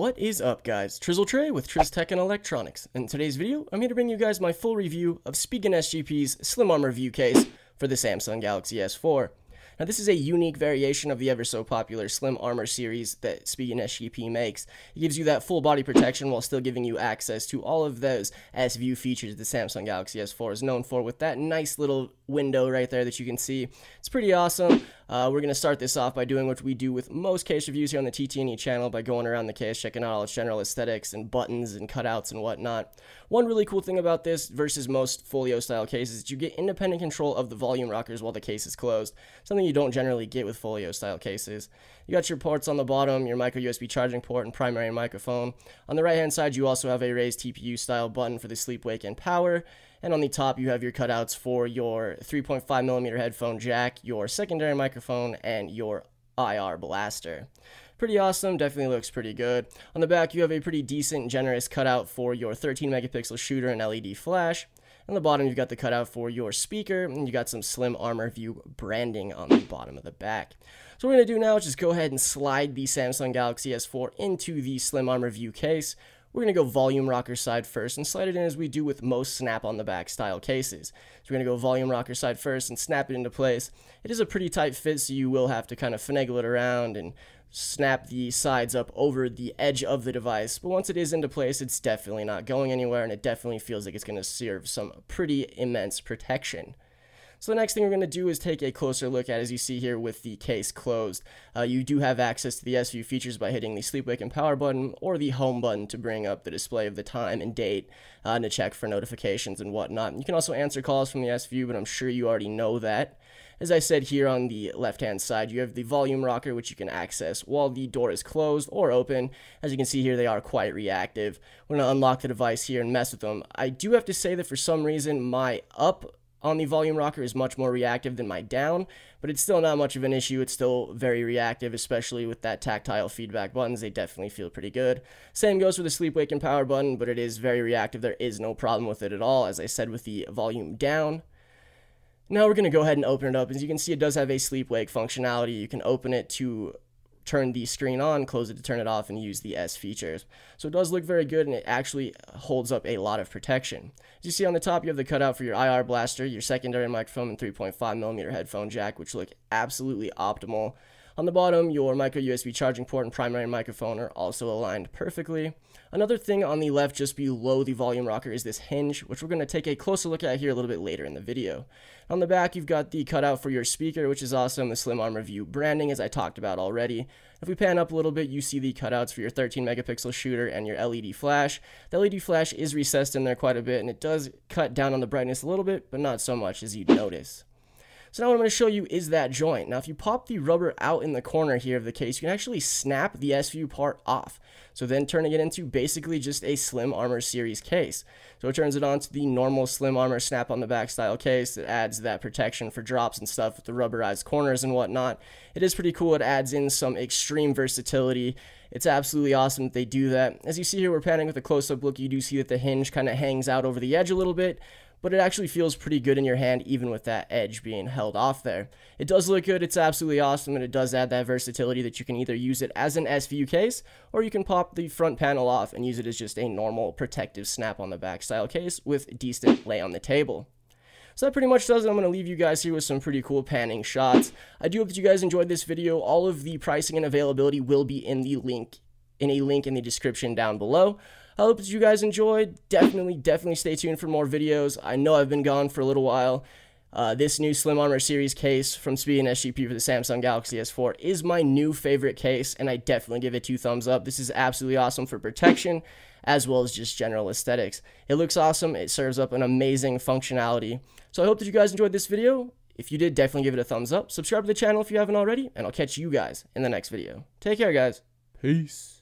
What is up, guys? Trizzle Trey with TrizzTech&Electronics. In today's video, I'm here to bring you guys my full review of Spigen SGP's Slim Armor View case for the Samsung Galaxy S4. Now, this is a unique variation of the ever so popular Slim Armor series that Spigen SGP makes. It gives you that full body protection while still giving you access to all of those S-View features the Samsung Galaxy S4 is known for, with that nice little window right there that you can see. It's pretty awesome. We're going to start this off by doing what we do with most case reviews here on the TTandE channel, by going around the case, checking out all its general aesthetics and buttons and cutouts and whatnot. One really cool thing about this versus most folio style cases is that you get independent control of the volume rockers while the case is closed, something you don't generally get with folio style cases. You got your ports on the bottom, your micro USB charging port and primary microphone. On the right hand side, you also have a raised TPU style button for the sleep, wake, and power. And on the top, you have your cutouts for your 3.5mm headphone jack, your secondary microphone, and your IR blaster. Pretty awesome, definitely looks pretty good. On the back, you have a pretty decent, generous cutout for your 13-megapixel shooter and LED flash. On the bottom, you've got the cutout for your speaker, and you got some Slim Armor View branding on the bottom of the back. So what we're going to do now is just go ahead and slide the Samsung Galaxy S4 into the Slim Armor View case. We're going to go volume rocker side first and slide it in as we do with most snap on the back style cases. So we're going to go volume rocker side first and snap it into place. It is a pretty tight fit, so you will have to kind of finagle it around and snap the sides up over the edge of the device. But once it is into place, it's definitely not going anywhere, and it definitely feels like it's going to serve some pretty immense protection. So the next thing we're going to do is take a closer look at, as you see here with the case closed. You do have access to the S-View features by hitting the sleep, wake, and power button or the home button to bring up the display of the time and date and to check for notifications and whatnot. You can also answer calls from the S-View, but I'm sure you already know that. As I said, here on the left-hand side, you have the volume rocker, which you can access while the door is closed or open. As you can see here, they are quite reactive. We're going to unlock the device here and mess with them. I do have to say that for some reason, my up on the volume rocker is much more reactive than my down, but it's still not much of an issue. It's still very reactive, especially with that tactile feedback buttons. They definitely feel pretty good. Same goes for the sleep, wake, and power button, but it is very reactive. There is no problem with it at all, as I said with the volume down. Now we're going to go ahead and open it up. As you can see, it does have a sleep wake functionality. You can open it to turn the screen on, close it to turn it off, and use the S features. So it does look very good, and it actually holds up a lot of protection. As you see on the top, you have the cutout for your IR blaster, your secondary microphone, and 3.5mm headphone jack, which look absolutely optimal. On the bottom, your micro USB charging port and primary microphone are also aligned perfectly. Another thing on the left, just below the volume rocker, is this hinge, which we're going to take a closer look at here a little bit later in the video. On the back, you've got the cutout for your speaker, which is awesome, the Slim Armor View branding, as I talked about already. If we pan up a little bit, you see the cutouts for your 13-megapixel shooter and your LED flash. The LED flash is recessed in there quite a bit, and it does cut down on the brightness a little bit, but not so much as you'd notice. So now what I'm going to show you is that joint. Now, if you pop the rubber out in the corner here of the case, you can actually snap the S-View part off. So then turning it into basically just a Slim Armor series case. So it turns it on to the normal Slim Armor snap on the back style case. It adds that protection for drops and stuff with the rubberized corners and whatnot. It is pretty cool. It adds in some extreme versatility. It's absolutely awesome that they do that. As you see here, we're panning with a close-up look. You do see that the hinge kind of hangs out over the edge a little bit, but it actually feels pretty good in your hand, even with that edge being held off there. It does look good, it's absolutely awesome, and it does add that versatility that you can either use it as an S-View case, or you can pop the front panel off and use it as just a normal protective snap on the back style case with decent lay on the table. So that pretty much does it. I'm going to leave you guys here with some pretty cool panning shots. I do hope that you guys enjoyed this video. All of the pricing and availability will be in a link in the description down below. I hope that you guys enjoyed. Definitely stay tuned for more videos. I know I've been gone for a little while. This new Slim Armor series case from Spigen SGP for the Samsung Galaxy S4 is my new favorite case, and I definitely give it 2 thumbs up. This is absolutely awesome for protection, as well as just general aesthetics. It looks awesome. It serves up an amazing functionality. So I hope that you guys enjoyed this video. If you did, definitely give it a thumbs up. Subscribe to the channel if you haven't already, and I'll catch you guys in the next video. Take care, guys. Peace.